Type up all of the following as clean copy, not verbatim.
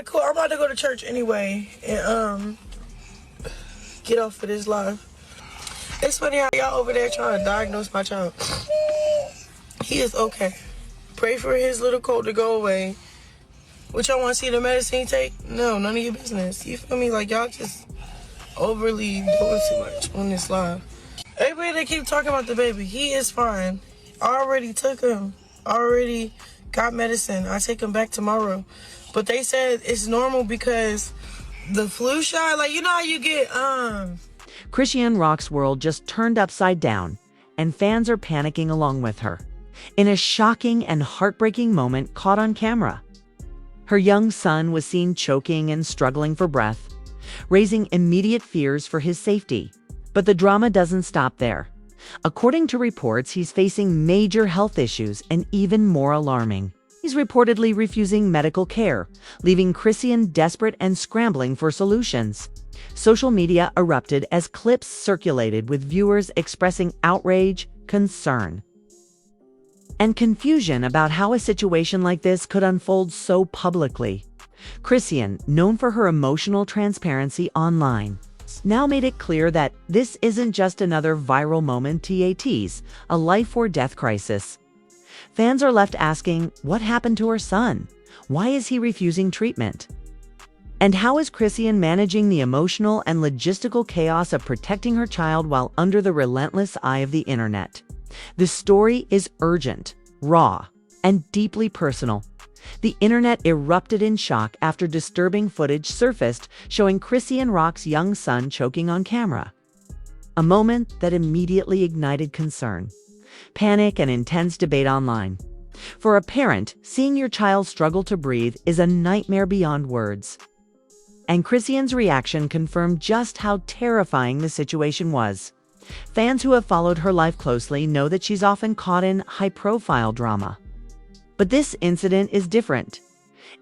right, cool. I'm about to go to church anyway and get off of this live. It's funny how y'all over there trying to diagnose my child. He is okay. Pray for his little cold to go away. What y'all want to see the medicine take? No, none of your business. You feel me? Like, y'all just overly doing too much on this live. Everybody that keep talking about the baby, he is fine. I already took him. Already got medicine. I take him back tomorrow. But they said it's normal because the flu shot, like, you know how you get, Chrisean Rock's world just turned upside down, and fans are panicking along with her. In a shocking and heartbreaking moment caught on camera, her young son was seen choking and struggling for breath, raising immediate fears for his safety. But the drama doesn't stop there. According to reports, he's facing major health issues, and even more alarming, he's reportedly refusing medical care, leaving Chrisean desperate and scrambling for solutions. Social media erupted as clips circulated with viewers expressing outrage, concern, and confusion about how a situation like this could unfold so publicly. Chrisean, known for her emotional transparency online, now made it clear that this isn't just another viral moment TATs, a life or death crisis. Fans are left asking, what happened to her son? Why is he refusing treatment? And how is Chrisean managing the emotional and logistical chaos of protecting her child while under the relentless eye of the internet? The story is urgent, raw, and deeply personal. The internet erupted in shock after disturbing footage surfaced showing Chrisean Rock's young son choking on camera. A moment that immediately ignited concern, panic, and intense debate online. For a parent, seeing your child struggle to breathe is a nightmare beyond words. And Chrisean's reaction confirmed just how terrifying the situation was. Fans who have followed her life closely know that she's often caught in high-profile drama. But this incident is different.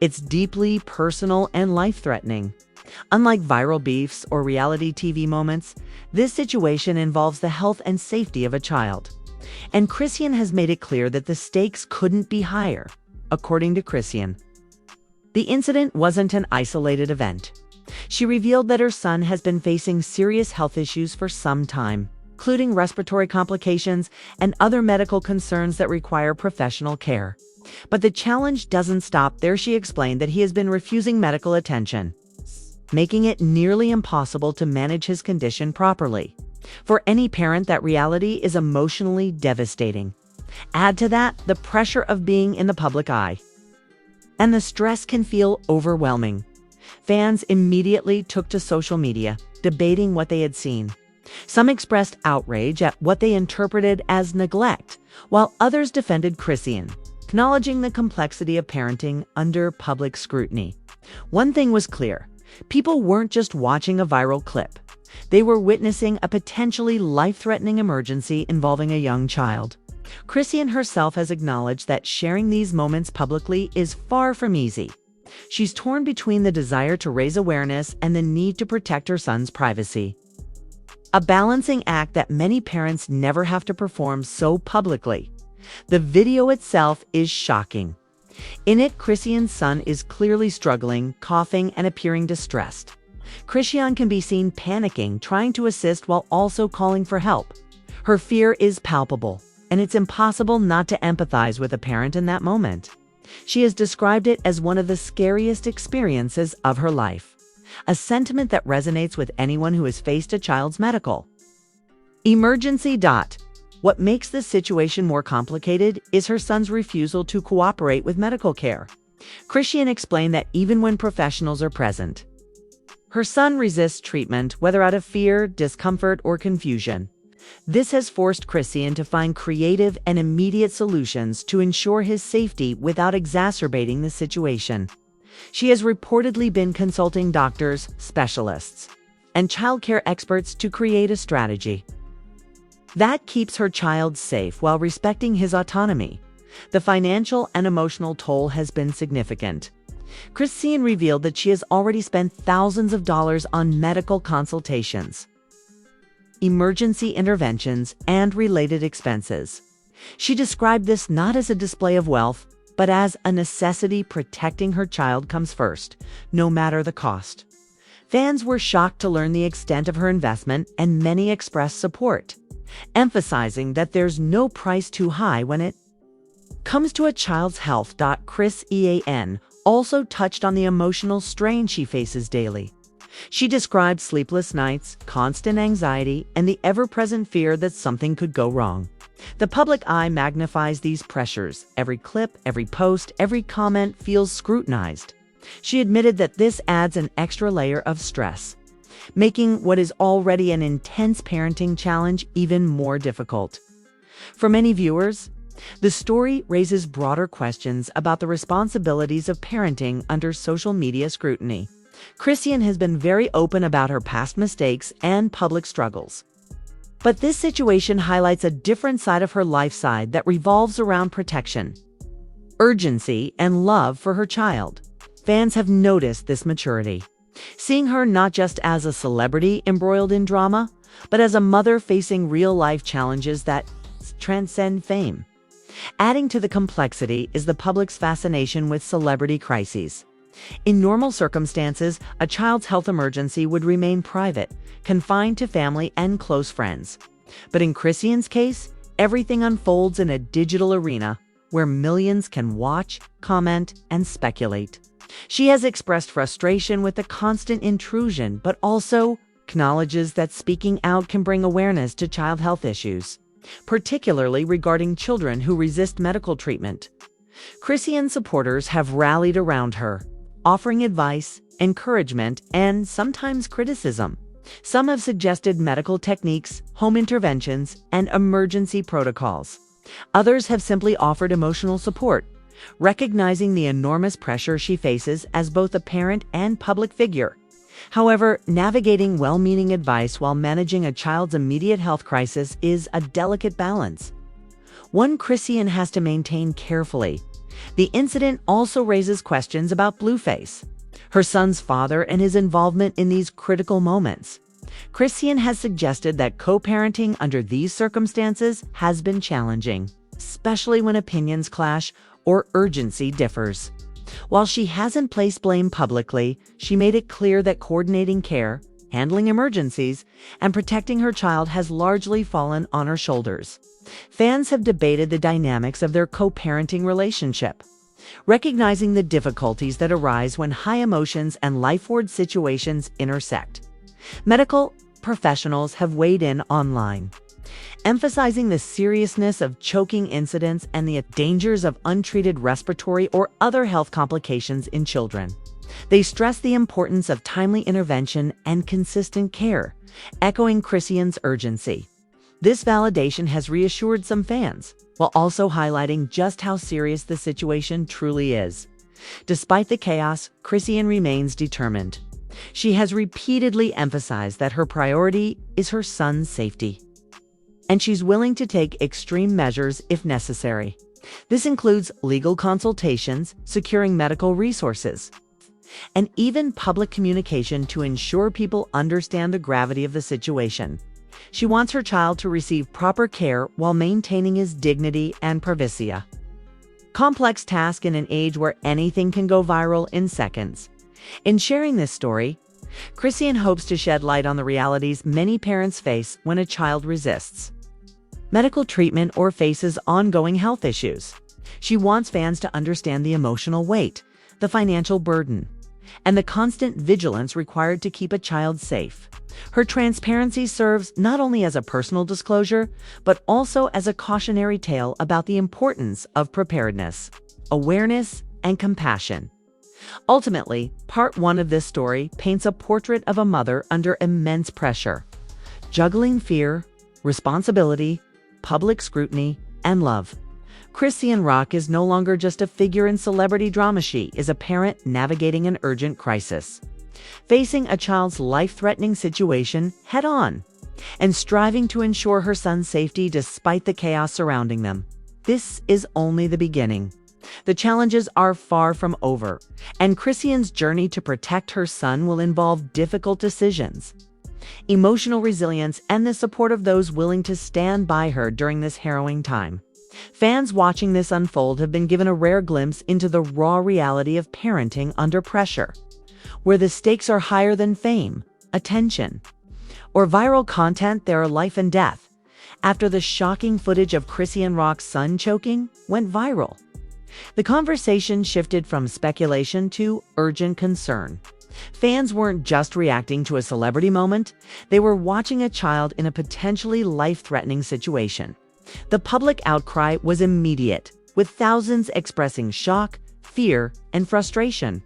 It's deeply personal and life-threatening. Unlike viral beefs or reality TV moments, this situation involves the health and safety of a child. And Chrisean has made it clear that the stakes couldn't be higher, according to Chrisean. The incident wasn't an isolated event. She revealed that her son has been facing serious health issues for some time, including respiratory complications and other medical concerns that require professional care. But the challenge doesn't stop there. She explained that he has been refusing medical attention, making it nearly impossible to manage his condition properly. For any parent, that reality is emotionally devastating. Add to that the pressure of being in the public eye, and the stress can feel overwhelming. Fans immediately took to social media, debating what they had seen. Some expressed outrage at what they interpreted as neglect, while others defended Chrisean, acknowledging the complexity of parenting under public scrutiny. One thing was clear: people weren't just watching a viral clip. They were witnessing a potentially life-threatening emergency involving a young child. Chrisean herself has acknowledged that sharing these moments publicly is far from easy. She's torn between the desire to raise awareness and the need to protect her son's privacy, a balancing act that many parents never have to perform so publicly. The video itself is shocking. In it, Chrisean's son is clearly struggling, coughing, and appearing distressed. Chrisean can be seen panicking, trying to assist while also calling for help. Her fear is palpable, and it's impossible not to empathize with a parent in that moment. She has described it as one of the scariest experiences of her life, a sentiment that resonates with anyone who has faced a child's medical emergency. What makes this situation more complicated is her son's refusal to cooperate with medical care. Chrisean explained that even when professionals are present, her son resists treatment, whether out of fear, discomfort, or confusion. This has forced Chrisean to find creative and immediate solutions to ensure his safety without exacerbating the situation. She has reportedly been consulting doctors, specialists, and childcare experts to create a strategy that keeps her child safe while respecting his autonomy. The financial and emotional toll has been significant. Chrisean revealed that she has already spent thousands of dollars on medical consultations, emergency interventions, and related expenses. She described this not as a display of wealth, but as a necessity. Protecting her child comes first, no matter the cost. Fans were shocked to learn the extent of her investment, and many expressed support, emphasizing that there's no price too high when it comes to a child's health. Chrisean also touched on the emotional strain she faces daily. She described sleepless nights, constant anxiety, and the ever-present fear that something could go wrong. The public eye magnifies these pressures. Every clip, every post, every comment feels scrutinized. She admitted that this adds an extra layer of stress, making what is already an intense parenting challenge even more difficult. For many viewers, the story raises broader questions about the responsibilities of parenting under social media scrutiny. Chrisean has been very open about her past mistakes and public struggles. But this situation highlights a different side of her life side that revolves around protection, urgency, and love for her child. Fans have noticed this maturity, seeing her not just as a celebrity embroiled in drama, but as a mother facing real-life challenges that transcend fame. Adding to the complexity is the public's fascination with celebrity crises. In normal circumstances, a child's health emergency would remain private, confined to family and close friends. But in Chrisean's case, everything unfolds in a digital arena where millions can watch, comment, and speculate. She has expressed frustration with the constant intrusion, but also acknowledges that speaking out can bring awareness to child health issues, particularly regarding children who resist medical treatment. Chrisean supporters have rallied around her, offering advice, encouragement, and sometimes criticism. Some have suggested medical techniques, home interventions, and emergency protocols. Others have simply offered emotional support, recognizing the enormous pressure she faces as both a parent and public figure. However, navigating well-meaning advice while managing a child's immediate health crisis is a delicate balance, one Chrisean has to maintain carefully. The incident also raises questions about Blueface, her son's father, and his involvement in these critical moments. Chrisean has suggested that co-parenting under these circumstances has been challenging, especially when opinions clash or urgency differs. While she hasn't placed blame publicly, she made it clear that coordinating care, handling emergencies, and protecting her child has largely fallen on her shoulders. Fans have debated the dynamics of their co-parenting relationship, recognizing the difficulties that arise when high emotions and life-or situations intersect. Medical professionals have weighed in online, emphasizing the seriousness of choking incidents and the dangers of untreated respiratory or other health complications in children. They stress the importance of timely intervention and consistent care, echoing Chrisean's urgency. This validation has reassured some fans, while also highlighting just how serious the situation truly is. Despite the chaos, Chrisean remains determined. She has repeatedly emphasized that her priority is her son's safety, and she's willing to take extreme measures if necessary. This includes legal consultations, securing medical resources, and even public communication to ensure people understand the gravity of the situation. She wants her child to receive proper care while maintaining his dignity and privacy. Complex task in an age where anything can go viral in seconds. In sharing this story, Chrisean hopes to shed light on the realities many parents face when a child resists medical treatment or faces ongoing health issues. She wants fans to understand the emotional weight, the financial burden, and the constant vigilance required to keep a child safe. Her transparency serves not only as a personal disclosure, but also as a cautionary tale about the importance of preparedness, awareness, and compassion. Ultimately, part one of this story paints a portrait of a mother under immense pressure, juggling fear, responsibility, public scrutiny, and love. Chrisean Rock is no longer just a figure in celebrity drama. She is a parent navigating an urgent crisis, facing a child's life-threatening situation head-on, and striving to ensure her son's safety despite the chaos surrounding them. This is only the beginning. The challenges are far from over, and Chrisean's journey to protect her son will involve difficult decisions, emotional resilience, and the support of those willing to stand by her during this harrowing time. Fans watching this unfold have been given a rare glimpse into the raw reality of parenting under pressure, where the stakes are higher than fame, attention, or viral content. There are life and death after the shocking footage of Chrisean Rock's son choking went viral. The conversation shifted from speculation to urgent concern. Fans weren't just reacting to a celebrity moment, they were watching a child in a potentially life-threatening situation. The public outcry was immediate, with thousands expressing shock, fear, and frustration,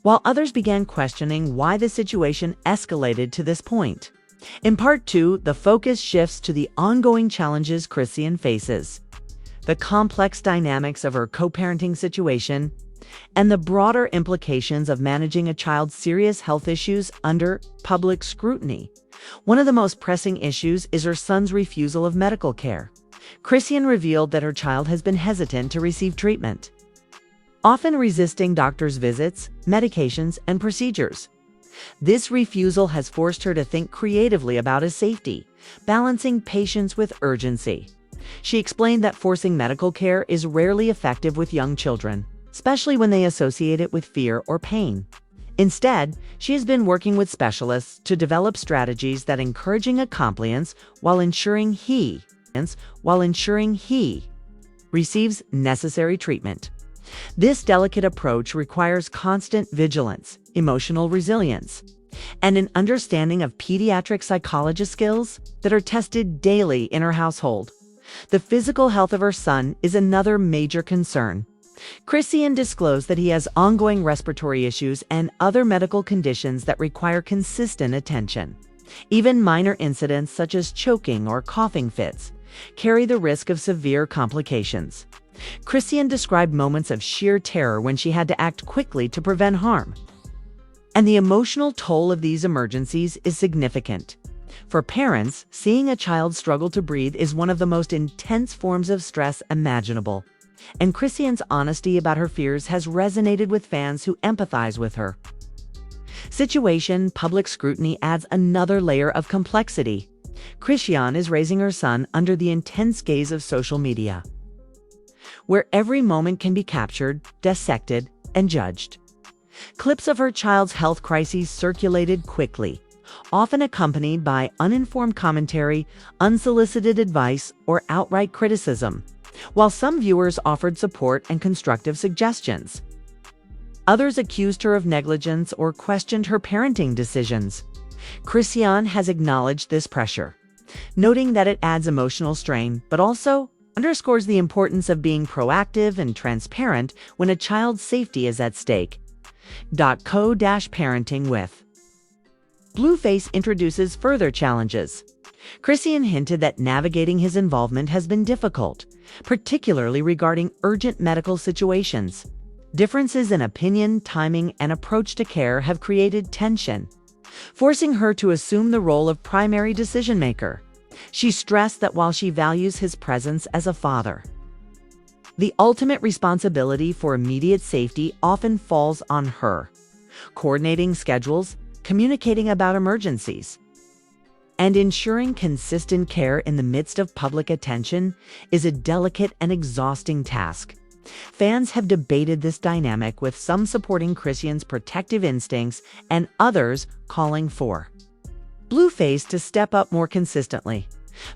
while others began questioning why the situation escalated to this point. In Part 2, the focus shifts to the ongoing challenges Chrisean faces, the complex dynamics of her co-parenting situation, and the broader implications of managing a child's serious health issues under public scrutiny. One of the most pressing issues is her son's refusal of medical care. Chrisean revealed that her child has been hesitant to receive treatment, often resisting doctors' visits, medications, and procedures. This refusal has forced her to think creatively about his safety, balancing patience with urgency. She explained that forcing medical care is rarely effective with young children, especially when they associate it with fear or pain. Instead, she has been working with specialists to develop strategies that encouraging a compliance while ensuring he receives necessary treatment. This delicate approach requires constant vigilance, emotional resilience, and an understanding of pediatric psychologist skills that are tested daily in her household. The physical health of her son is another major concern. Chrisean disclosed that he has ongoing respiratory issues and other medical conditions that require consistent attention. Even minor incidents such as choking or coughing fits carry the risk of severe complications. Chrisean described moments of sheer terror when she had to act quickly to prevent harm. And the emotional toll of these emergencies is significant. For parents, seeing a child struggle to breathe is one of the most intense forms of stress imaginable. And Chrisean's honesty about her fears has resonated with fans who empathize with her. Public scrutiny adds another layer of complexity. Chrisean is raising her son under the intense gaze of social media, where every moment can be captured, dissected, and judged. Clips of her child's health crises circulated quickly, often accompanied by uninformed commentary, unsolicited advice, or outright criticism. While some viewers offered support and constructive suggestions, others accused her of negligence or questioned her parenting decisions. Chrisean has acknowledged this pressure, noting that it adds emotional strain, but also underscores the importance of being proactive and transparent when a child's safety is at stake. Co-parenting with Blueface introduces further challenges. Chrisean hinted that navigating his involvement has been difficult, particularly regarding urgent medical situations. Differences in opinion, timing, and approach to care have created tension, forcing her to assume the role of primary decision-maker. She stressed that while she values his presence as a father, the ultimate responsibility for immediate safety often falls on her. Coordinating schedules, communicating about emergencies, and ensuring consistent care in the midst of public attention is a delicate and exhausting task. Fans have debated this dynamic, with some supporting Chrisean's protective instincts and others calling for Blueface to step up more consistently.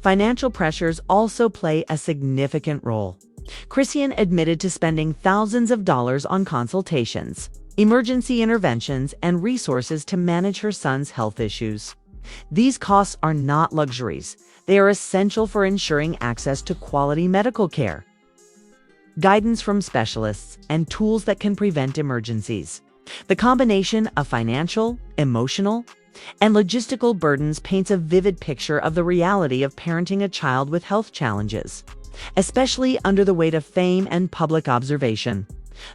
Financial pressures also play a significant role. Chrisean admitted to spending thousands of dollars on consultations, emergency interventions, and resources to manage her son's health issues. These costs are not luxuries. They are essential for ensuring access to quality medical care, guidance from specialists, and tools that can prevent emergencies. The combination of financial, emotional, and logistical burdens paints a vivid picture of the reality of parenting a child with health challenges, especially under the weight of fame and public observation.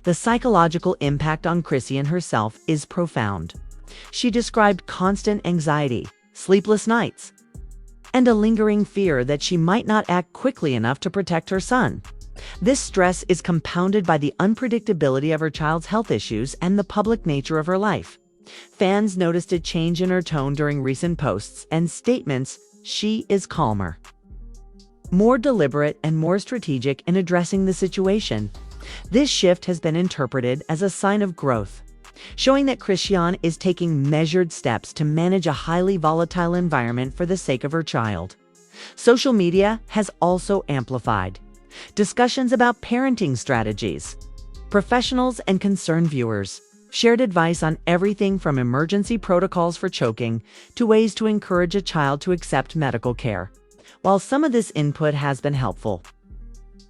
The psychological impact on Chrisean herself is profound. She described constant anxiety, sleepless nights, and a lingering fear that she might not act quickly enough to protect her son. This stress is compounded by the unpredictability of her child's health issues and the public nature of her life. Fans noticed a change in her tone during recent posts and statements. She is calmer, more deliberate and more strategic in addressing the situation. This shift has been interpreted as a sign of growth, showing that Chrisean is taking measured steps to manage a highly volatile environment for the sake of her child. Social media has also amplified discussions about parenting strategies. Professionals and concerned viewers shared advice on everything from emergency protocols for choking to ways to encourage a child to accept medical care. While some of this input has been helpful,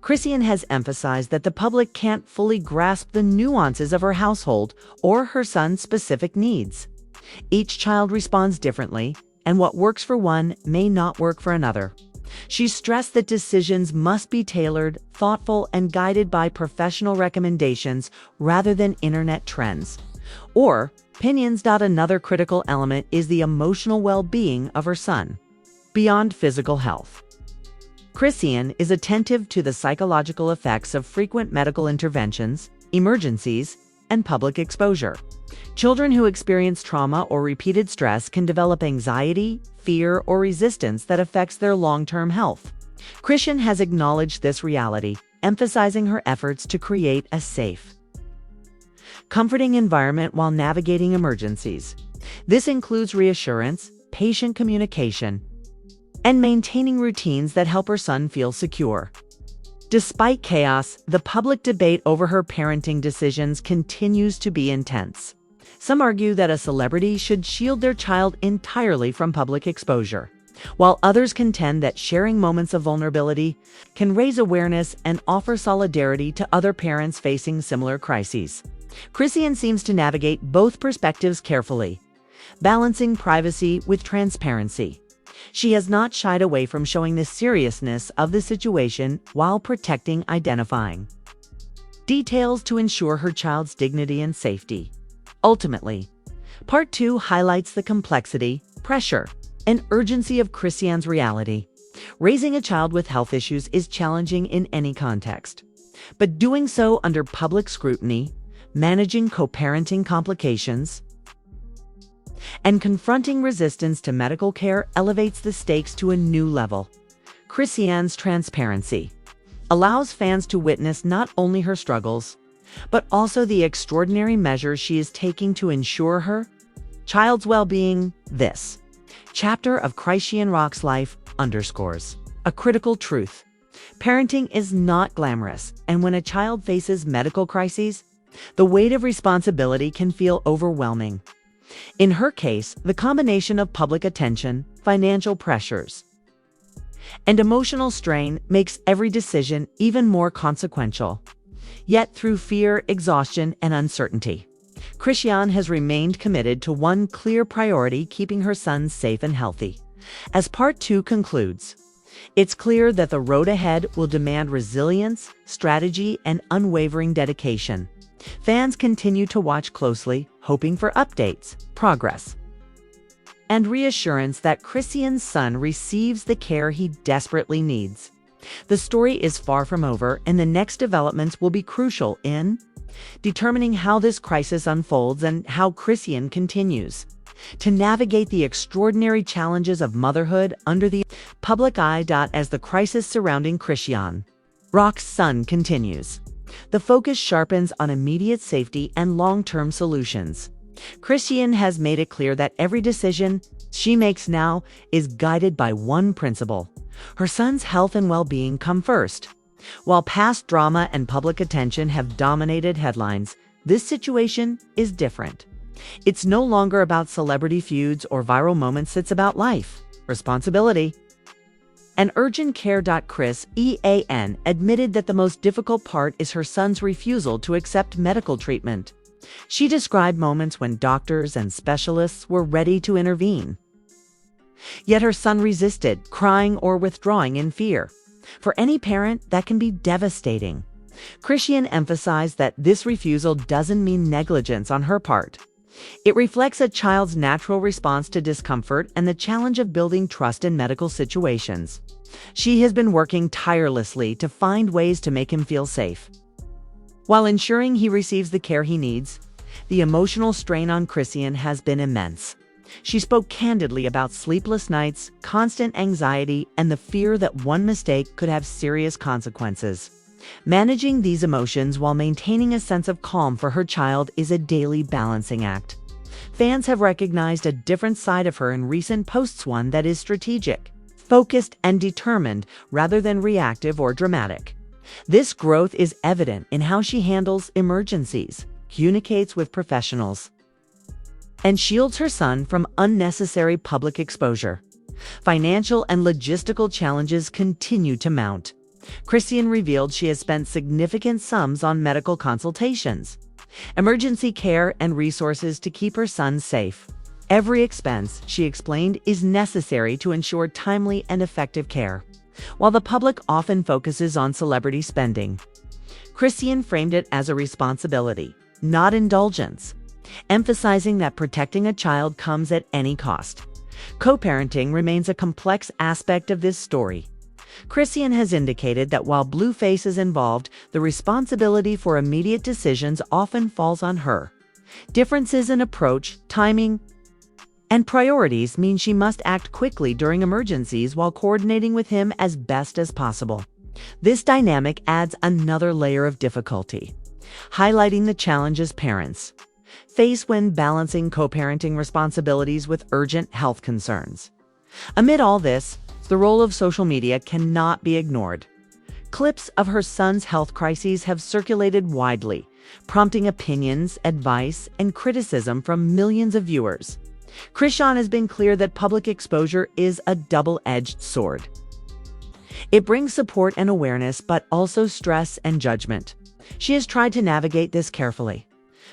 Chrisean has emphasized that the public can't fully grasp the nuances of her household or her son's specific needs. Each child responds differently, and what works for one may not work for another. She stressed that decisions must be tailored, thoughtful, and guided by professional recommendations rather than internet trends or opinions. Another critical element is the emotional well-being of her son. Beyond physical health, Chrisean is attentive to the psychological effects of frequent medical interventions, emergencies, and public exposure. Children who experience trauma or repeated stress can develop anxiety, fear, or resistance that affects their long-term health. Chrisean has acknowledged this reality, emphasizing her efforts to create a safe, comforting environment while navigating emergencies. This includes reassurance, patient communication, and maintaining routines that help her son feel secure. Despite chaos, the public debate over her parenting decisions continues to be intense. Some argue that a celebrity should shield their child entirely from public exposure, while others contend that sharing moments of vulnerability can raise awareness and offer solidarity to other parents facing similar crises. Chrisean seems to navigate both perspectives carefully, balancing privacy with transparency. She has not shied away from showing the seriousness of the situation while protecting identifying details to ensure her child's dignity and safety. Ultimately, Part 2 highlights the complexity, pressure, and urgency of Chrisean's reality. Raising a child with health issues is challenging in any context, but doing so under public scrutiny, managing co-parenting complications, and confronting resistance to medical care elevates the stakes to a new level. Chrisean's transparency allows fans to witness not only her struggles, but also the extraordinary measures she is taking to ensure her child's well-being. This chapter of Chrisean Rock's life underscores a critical truth. Parenting is not glamorous, and when a child faces medical crises, the weight of responsibility can feel overwhelming. In her case, the combination of public attention, financial pressures, and emotional strain makes every decision even more consequential. Yet through fear, exhaustion, and uncertainty, Chrisean has remained committed to one clear priority: keeping her son safe and healthy. As Part 2 concludes, it's clear that the road ahead will demand resilience, strategy, and unwavering dedication. Fans continue to watch closely, hoping for updates, progress, and reassurance that Chrisean's son receives the care he desperately needs. The story is far from over, and the next developments will be crucial in determining how this crisis unfolds and how Chrisean continues to navigate the extraordinary challenges of motherhood under the public eye. As the crisis surrounding Chrisean Rock's son continues, the focus sharpens on immediate safety and long-term solutions. Chrisean has made it clear that every decision she makes now is guided by one principle: her son's health and well-being come first. While past drama and public attention have dominated headlines, this situation is different. It's no longer about celebrity feuds or viral moments. It's about life, responsibility, and urgent care. Chrisean admitted that the most difficult part is her son's refusal to accept medical treatment. She described moments when doctors and specialists were ready to intervene, yet her son resisted, crying or withdrawing in fear. For any parent, that can be devastating. Chrisean emphasized that this refusal doesn't mean negligence on her part. It reflects a child's natural response to discomfort and the challenge of building trust in medical situations. She has been working tirelessly to find ways to make him feel safe, while ensuring he receives the care he needs. The emotional strain on Chrisean has been immense. She spoke candidly about sleepless nights, constant anxiety, and the fear that one mistake could have serious consequences. Managing these emotions while maintaining a sense of calm for her child is a daily balancing act. Fans have recognized a different side of her in recent posts, one that is strategic, focused, and determined rather than reactive or dramatic. This growth is evident in how she handles emergencies, communicates with professionals, and shields her son from unnecessary public exposure. Financial and logistical challenges continue to mount. Chrisean revealed she has spent significant sums on medical consultations, emergency care, and resources to keep her son safe. Every expense, she explained, is necessary to ensure timely and effective care. While the public often focuses on celebrity spending, Chrisean framed it as a responsibility, not indulgence, emphasizing that protecting a child comes at any cost. Co-parenting remains a complex aspect of this story. Chrisean has indicated that while Blueface is involved, the responsibility for immediate decisions often falls on her. Differences in approach, timing, and priorities mean she must act quickly during emergencies while coordinating with him as best as possible. This dynamic adds another layer of difficulty, highlighting the challenges parents face when balancing co-parenting responsibilities with urgent health concerns. Amid all this, the role of social media cannot be ignored. Clips of her son's health crises have circulated widely, prompting opinions, advice, and criticism from millions of viewers. Chrisean has been clear that public exposure is a double-edged sword. It brings support and awareness, but also stress and judgment. She has tried to navigate this carefully,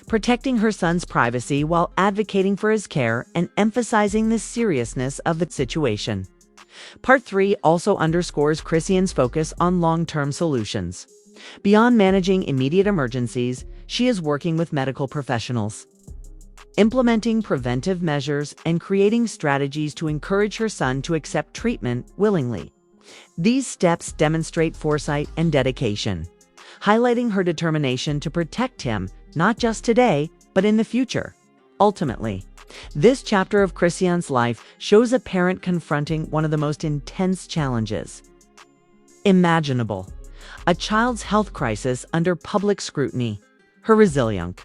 protecting her son's privacy while advocating for his care and emphasizing the seriousness of the situation. Part 3 also underscores Chrisean's focus on long-term solutions. Beyond managing immediate emergencies, she is working with medical professionals, implementing preventive measures, and creating strategies to encourage her son to accept treatment willingly. These steps demonstrate foresight and dedication, highlighting her determination to protect him not just today, but in the future. Ultimately, this chapter of Chrisean's life shows a parent confronting one of the most intense challenges imaginable: a child's health crisis under public scrutiny. Her resilience.